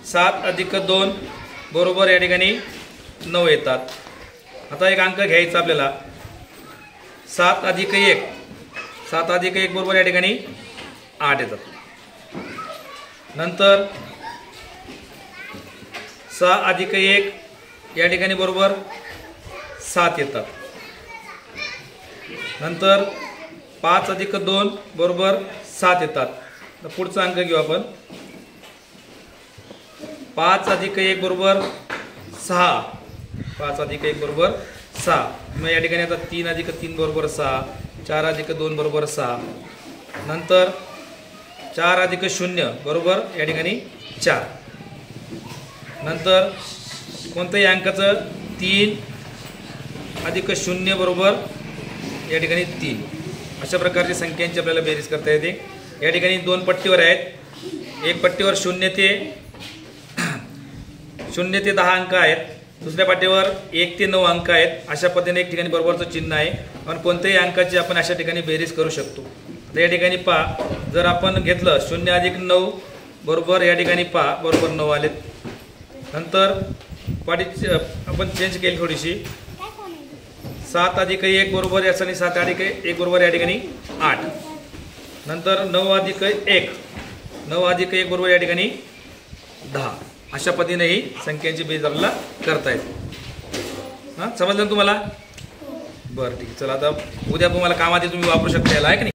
7 अधिक 2 बरोबर या ठिकाणी 9 येतात। आता एक अंक घ्यायचा आपल्याला 7 अधिक 1, 7 अधिक 1 बरोबर या ठिकाणी 8 येतात। नंतर 6 अधिक 1 या ठिकाणी बरोबर 7 येतात। नंतर 5 अधिक 2 बरोबर 7 येतात। तर पुढचा अंक घेऊ आपण 5 अधिक 1 बरोबर 6, 5 अधिक 1 बरोबर 6। मग या ठिकाणी आता 3 अधिक 3 बरोबर 6, 4 अधिक 2 बरोबर 6। नंतर 4 अधिक 0 बरोबर या ठिकाणी 4। नंतर कोणत्याही अंकाचं 3 अधिक 0 बरोबर या ठिकाणी 3। अशा प्रकारची संख्यांची आपल्याला बेरीज करता येते। या ठिकाणी 2 पट्टीवर आहेत। एक पट्टीवर 0 ते 10 अंक आहेत, दुसऱ्या पाठीवर 1 ते 9 अंक आहेत। अशा पद्धतीने एक ठिकाणी बरोबरचं चिन्ह आहे आणि कोणत्याही अंकाची आपण अशा ठिकाणी बेरीज करू शकतो। तर या ठिकाणी पहा, जर आपण घेतलं 0 अधिक 9 बरोबर या ठिकाणी पहा बरोबर 9 आलेत। नंतर पाठी आपण चेंज केली थोडीशी, 7 अधिक 1 बरोबर यासाठी 7 अधिक 1 बरोबर या ठिकाणी 8। नंतर 9 अधिक 1, 9 अधिक 1 बरोबर या ठिकाणी 10। अशा पद्धतीने ही संख्यांची बेरीज आपल्याला करता येते। हां, समजलं तुम्हाला? बरं, ठीक। चला आता उद्या तुम्हाला कामात तुम्ही वापरू शकता याला, आहे की नाही?